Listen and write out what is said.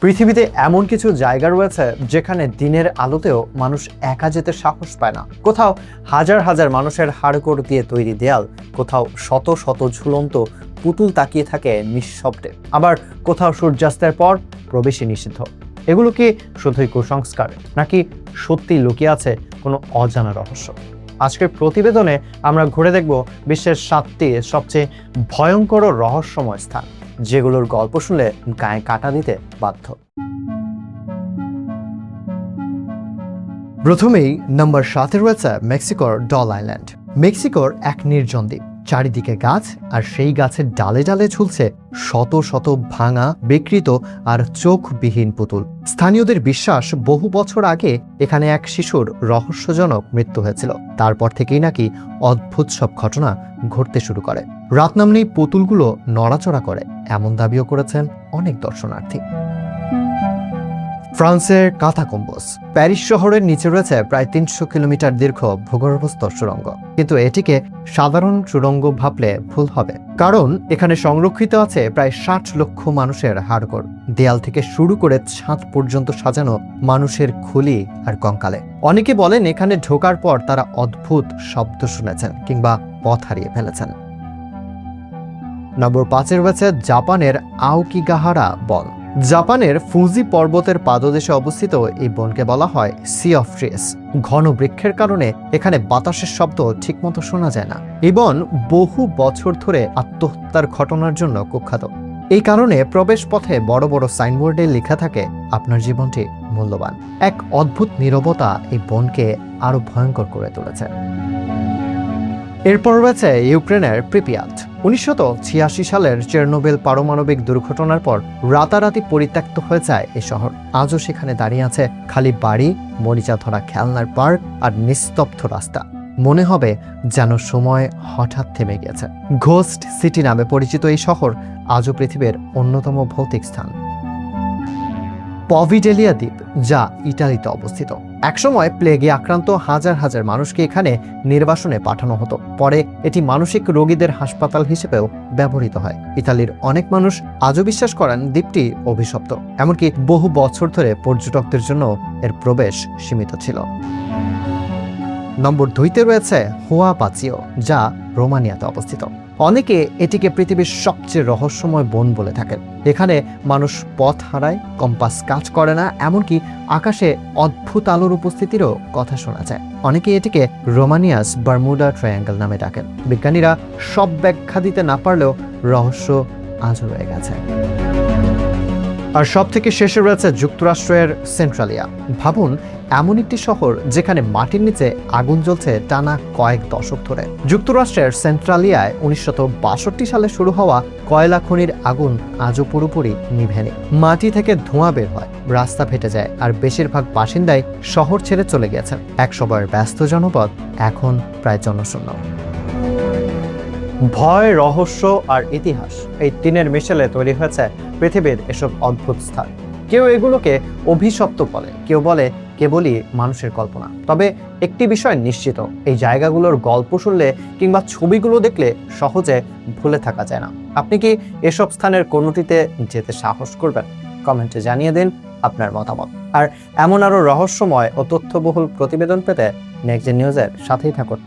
পৃথিবীতে এমন কিছু জায়গা রয়েছে যেখানে দিনের আলোতেও মানুষ একা যেতে সাহস পায় না। কোথাও হাজার হাজার মানুষের হাড়গোড় দিয়ে তৈরি দেয়াল, কোথাও শত শত ঝুলন্ত পুতুল তাকিয়ে থাকে নিঃশব্দে, আবার কোথাও সূর্যাস্তের পর প্রবেশই নিষিদ্ধ। এগুলো কি শুধুই কুসংস্কার, নাকি সত্যি লুকিয়ে আছে কোনো অজানা রহস্য? আজকের প্রতিবেদনে আমরা ঘুরে দেখব বিশ্বের 7টি সবচেয়ে ভয়ঙ্কর ও রহস্যময় স্থান, যেগুলোর গল্প শুনলে গায়ে কাঁটা দিতে বাধ্য। প্রথমেই নম্বর 7-এ রয়েছে মেক্সিকোর ডল আইল্যান্ড। মেক্সিকোর এক নির্জন দ্বীপ, চারিদিকে গাছ, আর সেই গাছের ডালে ডালে ঝুলছে শত শত ভাঙা, বিকৃত আর চোখবিহীন পুতুল। স্থানীয়দের বিশ্বাস, বহু বছর আগে এখানে এক শিশুর রহস্যজনক মৃত্যু হয়েছিল। তারপর থেকেই নাকি অদ্ভুত সব ঘটনা ঘটতে শুরু করে। রাত নামলেই পুতুলগুলো নড়াচড়া করে, এমন দাবিও করেছেন অনেক দর্শনার্থী। ফ্রান্সের কাতাকম্বোস। প্যারিস শহরের নিচে রয়েছে প্রায় 300 কিলোমিটার দীর্ঘ ভূগর্ভস্থ সুড়ঙ্গ, কিন্তু এটিকে সাধারণ সুড়ঙ্গ ভাবলে ভুল হবে, কারণ এখানে সংরক্ষিত আছে প্রায় 60 লক্ষ মানুষের হাড়গোড়। দেয়াল থেকে শুরু করে ছাদ পর্যন্ত সাজানো মানুষের খুলি আর কঙ্কালে। অনেকে বলেন এখানে ঢোকার পর তারা অদ্ভুত শব্দ শুনেছেন কিংবা পথ হারিয়ে ফেলেছেন। নম্বর 5-এ রয়েছে জাপানের আওকিগাহারা বন। জাপানের ফুজি পর্বতের পাদদেশে অবস্থিত এই বনকে বলা হয় সি অফ ট্রিস। ঘন বৃক্ষের কারণে এখানে বাতাসের শব্দ ঠিকমতো শোনা যায় না। এই বন বহু বছর ধরে আত্মহত্যার ঘটনার জন্য কুখ্যাত। এই কারণে প্রবেশ পথে বড় বড় সাইনবোর্ডে লেখা থাকে, আপনার জীবনটি মূল্যবান। এক অদ্ভুত নীরবতা এই বনকে আরো ভয়ঙ্কর করে তুলেছে। এরপর রয়েছে ইউক্রেনের প্রিপিয়াত। 1986 সালের চেরনোবিল পারমাণবিক দুর্ঘটনার পর রাতারাতি পরিত্যক্ত হয়ে যায় এই শহর। আজও সেখানে দাঁড়িয়ে আছে খালি বাড়ি, মরিচা ধরা খেলনার পার্ক আর নিস্তব্ধ রাস্তা। মনে হবে যেন সময় হঠাৎ থেমে গেছে। ঘোস্ট সিটি নামে পরিচিত এই শহর আজও পৃথিবীর অন্যতম ভৌতিক স্থান। পভিডেলিয়া দ্বীপ, যা ইটালিতে অবস্থিত। একসময় প্লেগে আক্রান্ত হাজার হাজার মানুষকে এখানে নির্বাসনে পাঠানো হতো। পরে এটি মানসিক রোগীদের হাসপাতাল হিসেবেও ব্যবহৃত হয়। ইতালির অনেক মানুষ আজও বিশ্বাস করেন দ্বীপটি অভিশপ্ত, এমনকি বহু বছর ধরে পর্যটকদের জন্য এর প্রবেশ সীমিত ছিল। নম্বর 2-তে রয়েছে হুয়াপাচিও, যা রোমানিয়াতে অবস্থিত। অনেকে এটিকে পৃথিবীর সবচেয়ে রহস্যময় বন বলে থাকেন। এখানে মানুষ পথ হারায়, কম্পাস কাজ করে না, এমনকি আকাশে অদ্ভুত আলোর উপস্থিতিরও কথা শোনা যায়। অনেকে এটিকে রোমানিয়াস বারমুডা ট্রায়াঙ্গেল নামে ডাকেন। বিজ্ঞানীরা সব ব্যাখ্যা দিতে না পারলেও রহস্য আজও রয়ে গেছে। আর সব থেকে শেষে রয়েছে যুক্তরাষ্ট্রের সেন্ট্রালিয়া। ভাবুন, এমন একটি শহর যেখানে মাটির নিচে আগুন জ্বলছে টানা কয়েক দশক ধরে। যুক্তরাষ্ট্রের সেন্ট্রালিয়ায় 1962 সালে শুরু হওয়া কয়লা খনির আগুন আজও পুরোপুরি নিভেনি। মাটি থেকে ধোঁয়া বের হয়, রাস্তা ফেটে যায়, আর বেশিরভাগ বাসিন্দাই শহর ছেড়ে চলে গেছেন। এক সময়ের ব্যস্ত জনপদ এখন প্রায় জনশূন্য। ভয়, রহস্য আর ইতিহাস, এই তিনের মিশেলে তৈরি হয়েছে পৃথিবীর এসব অদ্ভুত স্থান। কেউ এগুলোকে অভিশপ্ত বলে, কেউ বলে কেবলই মানুষের কল্পনা। তবে একটি বিষয় নিশ্চিত, এই জায়গাগুলোর গল্প শুনলে কিংবা ছবিগুলো দেখলে সহজে ভুলে থাকা যায় না। আপনি কি এসব স্থানের কোনোটিতে যেতে সাহস করবেন? কমেন্টে জানিয়ে দিন আপনার মতামত। আর এমন আরো রহস্যময় ও তথ্যবহুল প্রতিবেদন পেতে নেক্সট জেন নিউজের সাথেই থাকুন।